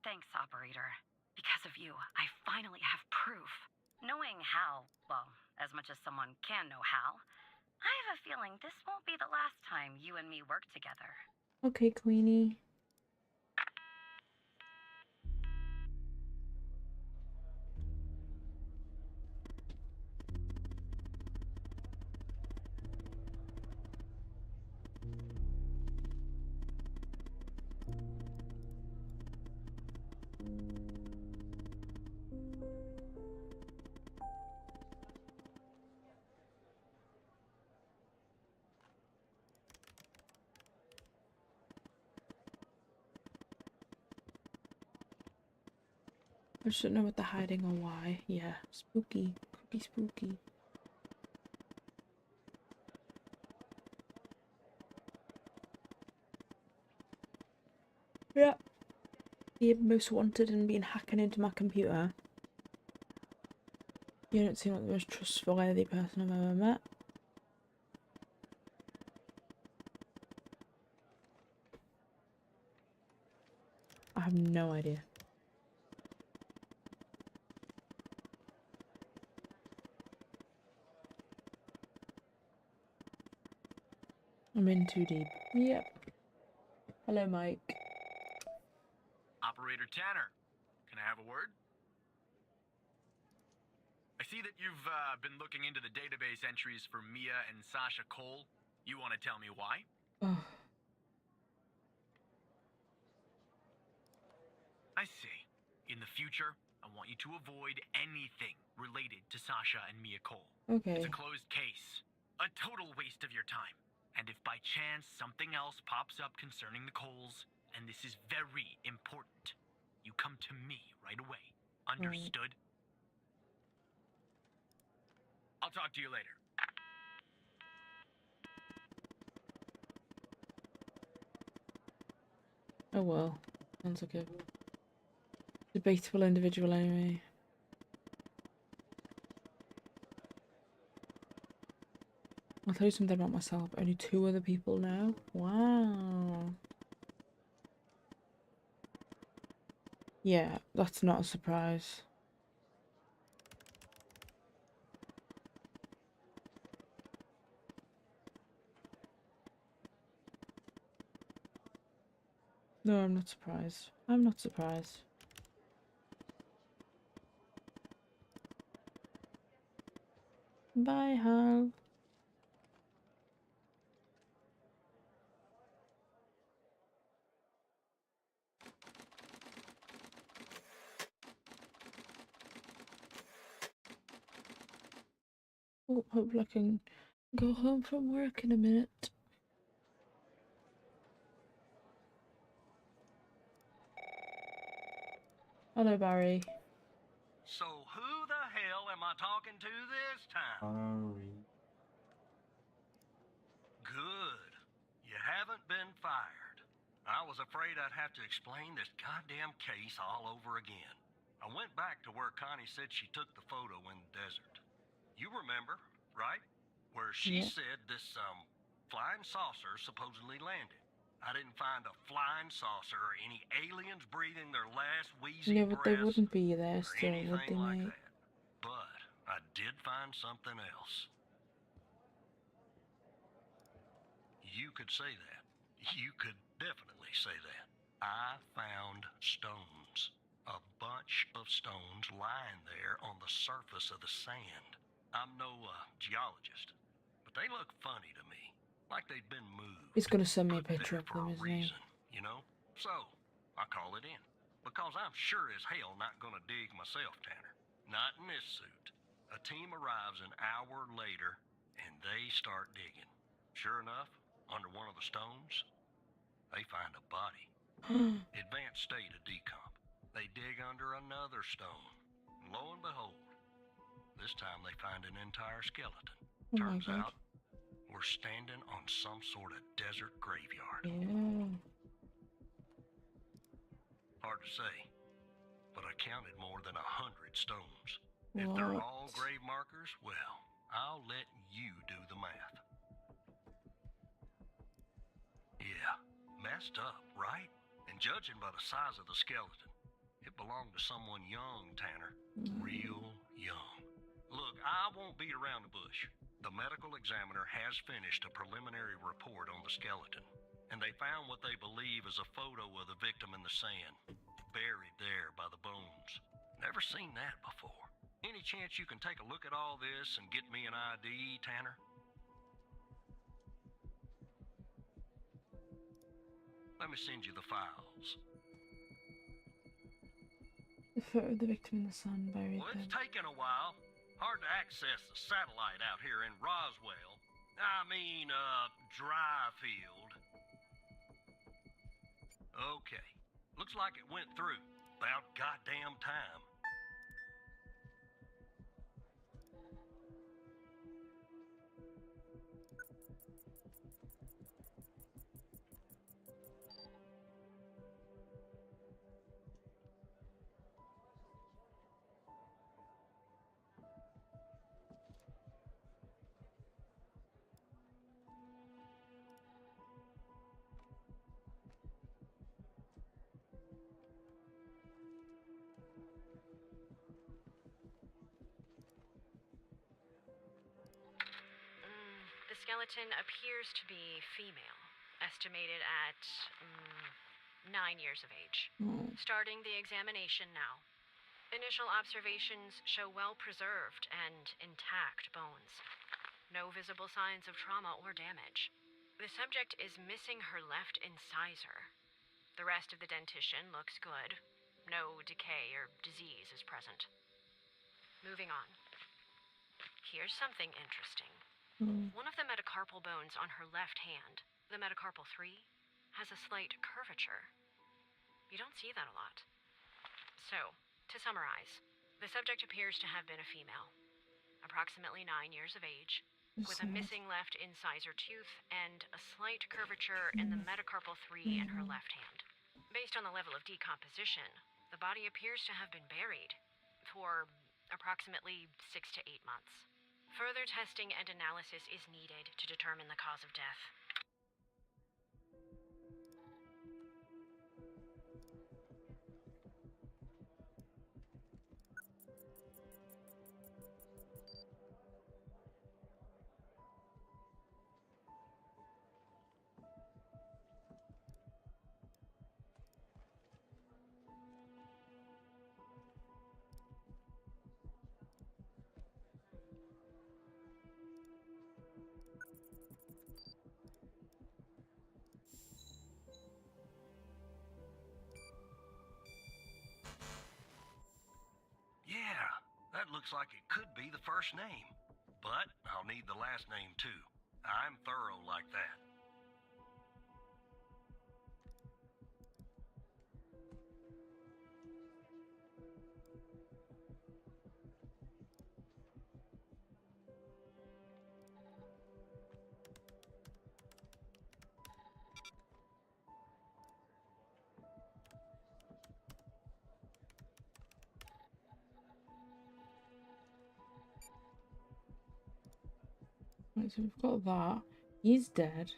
thanks, Operator. Because of you, I finally have proof. Knowing Hal, well, as much as someone can know Hal, I have a feeling this won't be the last time you and me work together. Okay, Queenie. I just don't know what they're hiding or why. Yeah, spooky. Could be spooky. Yeah. The most wanted and been hacking into my computer. You don't seem like the most trustworthy person I've ever met. I have no idea. I'm in too deep. Yep. Hello, Mike. Operator Tanner, can I have a word? I see that you've been looking into the database entries for Mia and Sasha Cole. You want to tell me why? Oh. I see. In the future, I want you to avoid anything related to Sasha and Mia Cole. Okay. It's a closed case. A total waste of your time. And if by chance something else pops up concerning the Coles, and this is very important, you come to me right away. Understood? I'll talk to you later. Oh well. Sounds like a debatable individual anyway. I'll tell you something about myself. Only 2 other people know. Wow. Yeah, that's not a surprise. No, I'm not surprised. I'm not surprised. Bye, Hal. Oh, hopefully I can go home from work in a minute. Hello, Barry. So who the hell am I talking to this time? Sorry. Good. You haven't been fired. I was afraid I'd have to explain this goddamn case all over again. I went back to where Connie said she took the photo in the desert. You remember, right? Where she said this, flying saucer supposedly landed. I didn't find a flying saucer or any aliens breathing their last wheezy Yeah, but they breaths wouldn't be there or still, would anything they, like mate? that. But I did find something else. You could say that. You could definitely say that. I found stones. A bunch of stones lying there on the surface of the sand. I'm no geologist, but they look funny to me. Like they'd been moved. He's gonna send me a Put picture there of for them, a isn't he? reason, you know? So, I call it in. Because I'm sure as hell not gonna dig myself, Tanner. Not in this suit. A team arrives an hour later, and they start digging. Sure enough, under one of the stones, they find a body. Advanced state of decomp. They dig under another stone. And lo and behold, this time they find an entire skeleton. Oh my Turns God. out, we're standing on some sort of desert graveyard. Yeah. Hard to say, but I counted more than 100 stones. If they're all What? grave markers, well, I'll let you do the math. Yeah, messed up, right? And judging by the size of the skeleton, it belonged to someone young, Tanner. Real young. Look, I won't beat around the bush. The medical examiner has finished a preliminary report on the skeleton, and they found what they believe is a photo of the victim in the sand, buried there by the bones. Never seen that before. Any chance you can take a look at all this and get me an ID, Tanner? Let me send you the files. The photo of the victim in the sun buried Well, there. it's taken a while. Hard to access the satellite out here in Roswell. Dryfield. Okay. Looks like it went through. About goddamn time. The skeleton appears to be female, estimated at 9 years of age. Starting the examination now. Initial observations show well-preserved and intact bones. No visible signs of trauma or damage. The subject is missing her left incisor. The rest of the dentition looks good. No decay or disease is present. Moving on. Here's something interesting. One of the metacarpal bones on her left hand, the metacarpal 3, has a slight curvature. You don't see that a lot. So, to summarize, the subject appears to have been a female, approximately 9 years of age, with a missing left incisor tooth and a slight curvature in the metacarpal 3 in her left hand. Based on the level of decomposition, the body appears to have been buried for approximately 6 to 8 months. Further testing and analysis is needed to determine the cause of death. Yeah, that looks like it could be the first name. But I'll need the last name too. I'm thorough like that. Right, so we've got that. He's dead.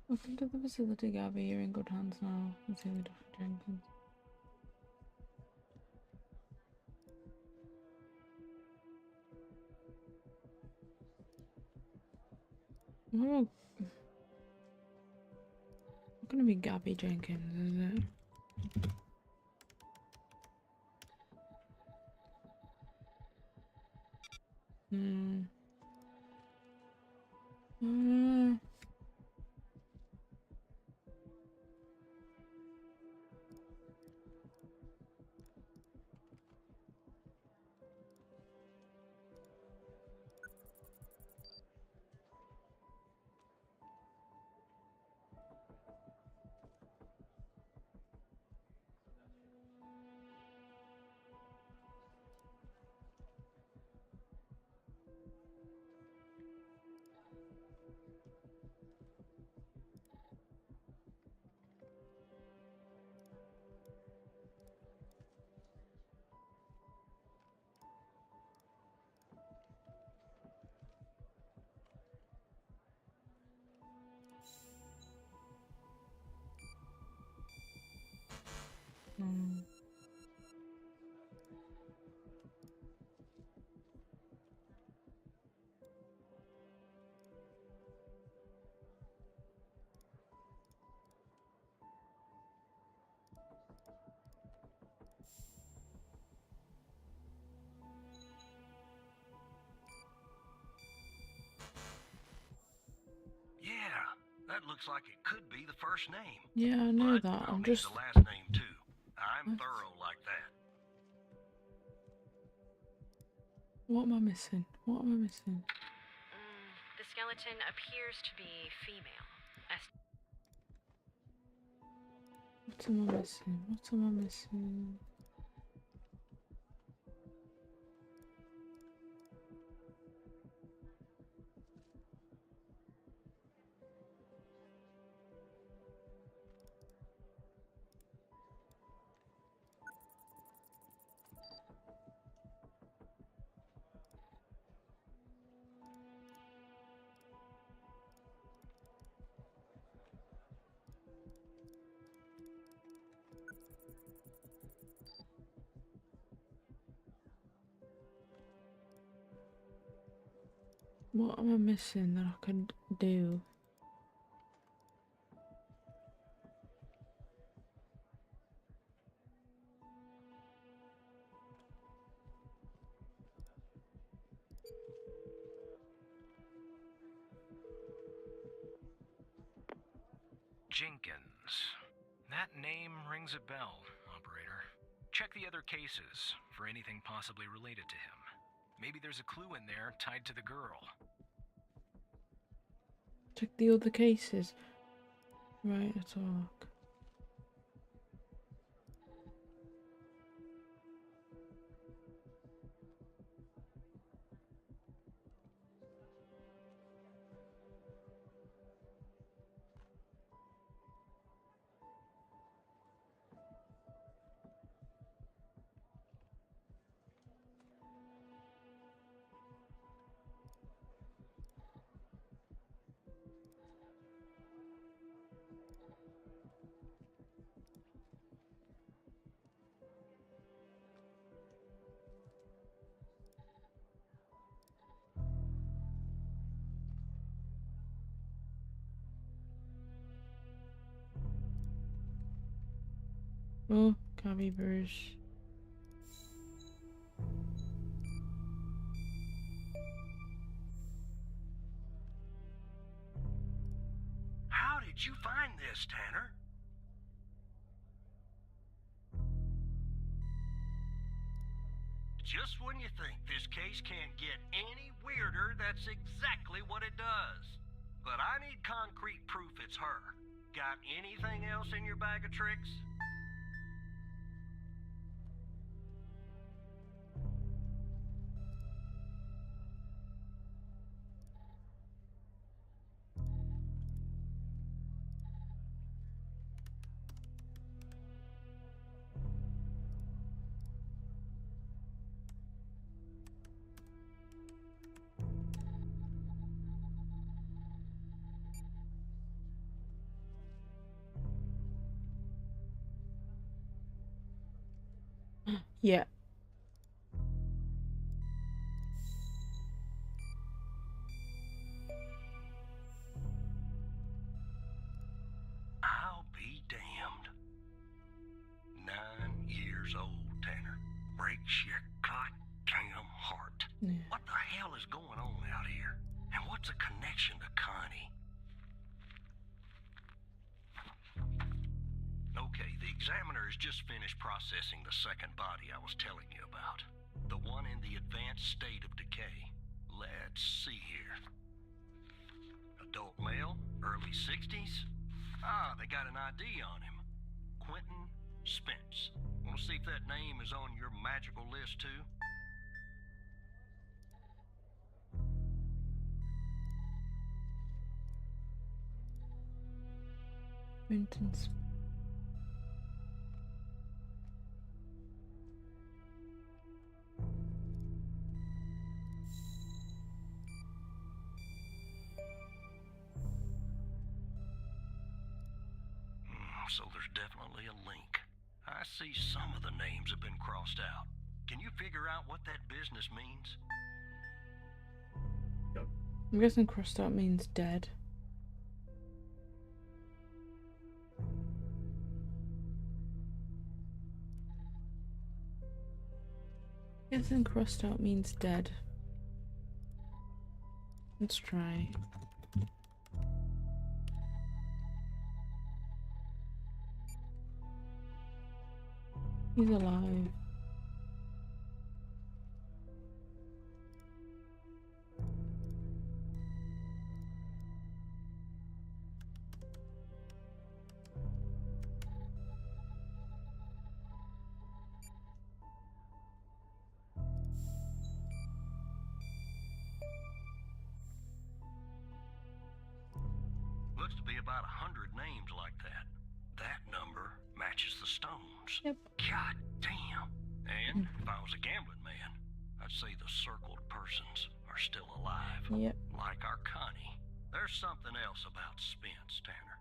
Welcome to the facility, Gabby. You're in good hands now. Sincerely, Dr. Jenkins. Not gonna be Gabby Jenkins, is it? Hmm. Hmm. Yeah, that looks like it could be the first name. Yeah, I know But that. I'll I'm need just. the last name too. I'm What? thorough like that. What am I missing? What am I missing? The skeleton appears to be female. What am I missing? What am I missing? What am I missing that I could do? Jenkins. That name rings a bell, operator. Check the other cases for anything possibly related to him. Maybe there's a clue in there tied to the girl. Check the other cases. Right, let's have a look. Oh, copy Bruce. How did you find this, Tanner? Just when you think this case can't get any weirder, that's exactly what it does. But I need concrete proof it's her. Got anything else in your bag of tricks? Yeah. I'll be damned. 9 years old, Tanner. Breaks your goddamn heart. Yeah. What the hell is going on out here? And what's a connection to Connie? Okay, the examiner has just finished processing the second body I was telling you about. The one in the advanced state of decay. Let's see here. Adult male, early 60s. Ah, they got an ID on him. Quentin Spence. Want to see if that name is on your magical list too? Quentin's. So there's definitely a link. I see some of the names have been crossed out. Can you figure out what that business means? I'm guessing crossed out means dead. Guessing crossed out means dead. Let's try. He's alive. Looks to be about 100 names like that. That number matches the stones. Yep. God damn. And if I was a gambling man, I'd say the circled persons are still alive. Yep. Like our Connie. There's something else about Spence, Tanner.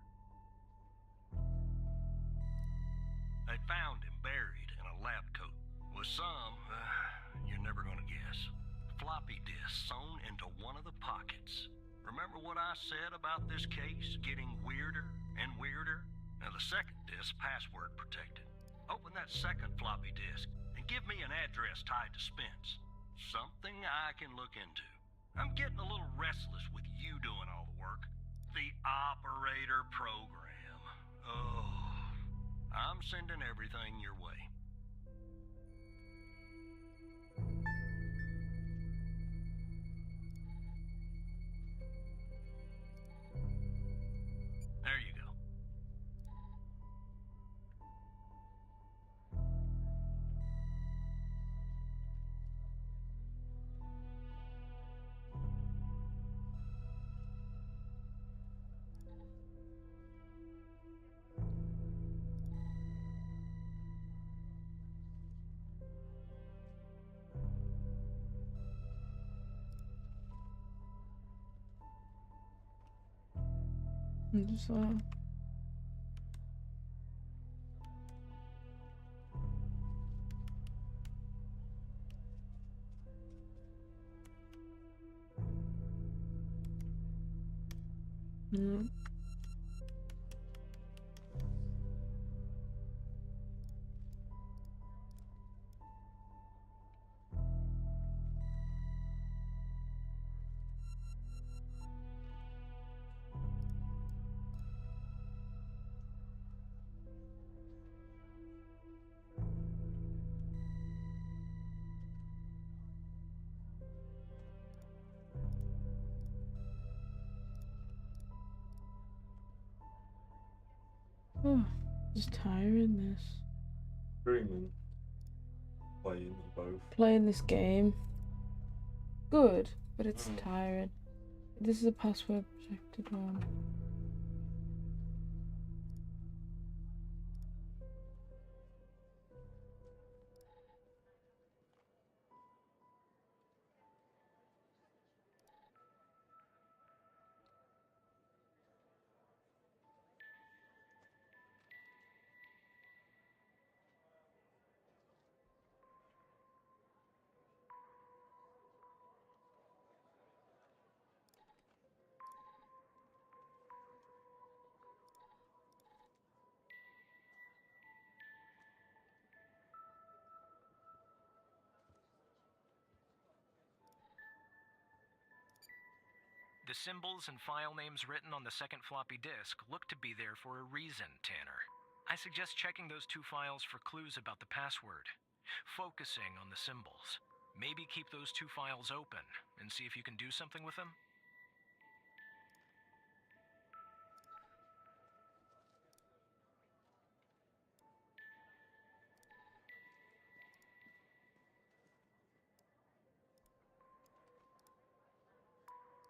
They found him buried in a lab coat with some, you're never gonna guess, floppy disk sewn into one of the pockets. Remember what I said about this case getting weirder and weirder? Now the second disk password protected. Open that second floppy disk and give me an address tied to Spence. Something I can look into. I'm getting a little restless with you doing all the work. The operator program. Oh, I'm sending everything your way. There you go. Just Oh, just tiring this. Dreaming. Playing both. Playing this game. Good, but it's tiring. This is a password protected one. The symbols and file names written on the second floppy disk look to be there for a reason, Tanner. I suggest checking those 2 files for clues about the password. Focusing on the symbols. Maybe keep those 2 files open and see if you can do something with them.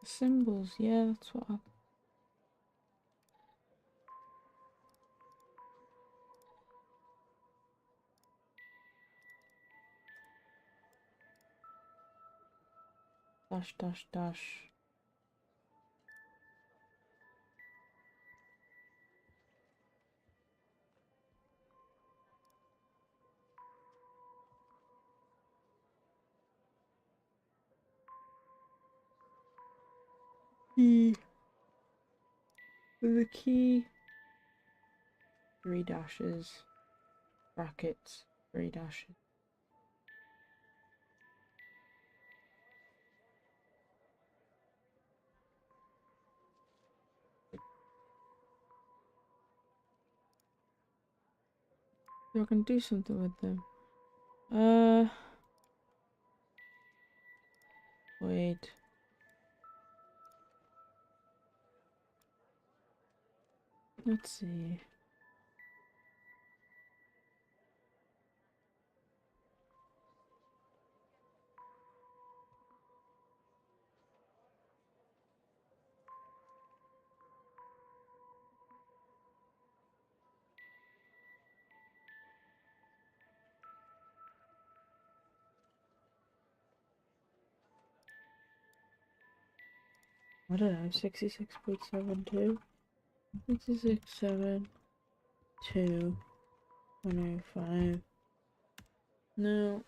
Symbols, yeah, that's what I... Dash, dash, dash. Key. With a key. 3 dashes. Brackets. 3 dashes. So I can do something with them. Wait. Let's see. I don't know, 66.72. 66.7.2. 105. No.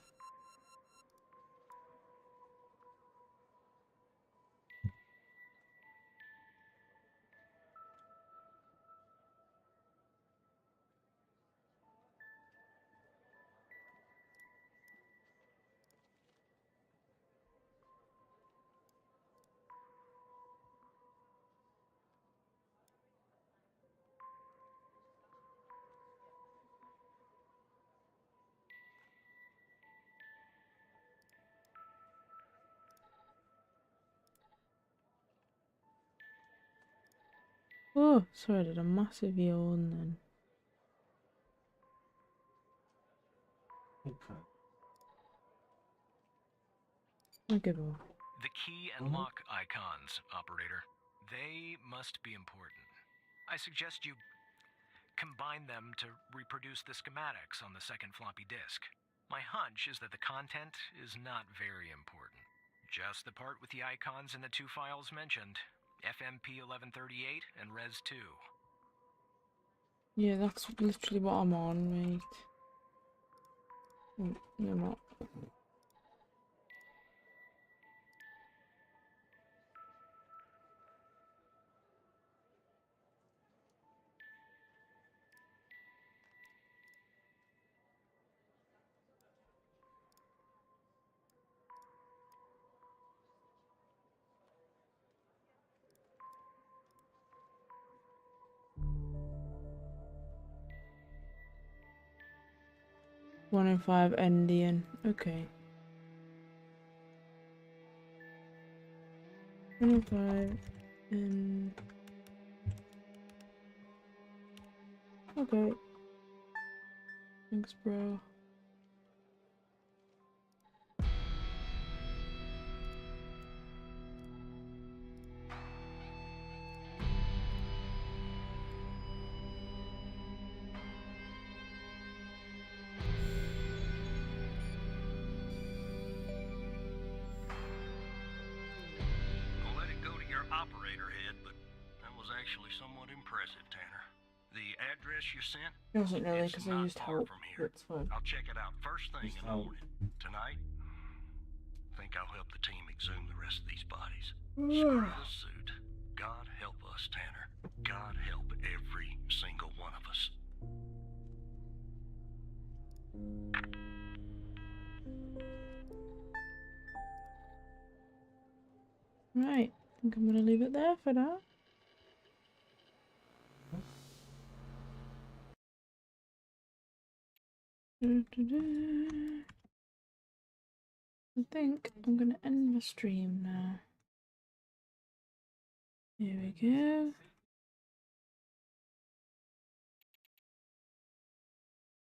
Oh, sorry, I did a massive yawn then. Okay. I give up. The key and lock icons, operator. They must be important. I suggest you combine them to reproduce the schematics on the second floppy disk. My hunch is that the content is not very important. Just the part with the icons in the 2 files mentioned, FMP 1138 and Res 2. Yeah, that's literally what I'm on, mate. No, I'm not. One in 5 Indian. Okay. 1 in 5 and Okay. Thanks, bro. I'll let it go to your operator head, but that was actually somewhat impressive, Tanner. The address you sent? It wasn't really, It's because I not used far help. from here. It's fine. I'll check it out first thing Just in the help. morning. Tonight, I think I'll help the team exhume the rest of these bodies. Screw the suit. God help us, Tanner. God help every single one of us. Right. I think I'm gonna leave it there for now. I think I'm gonna end my stream now. Here we go.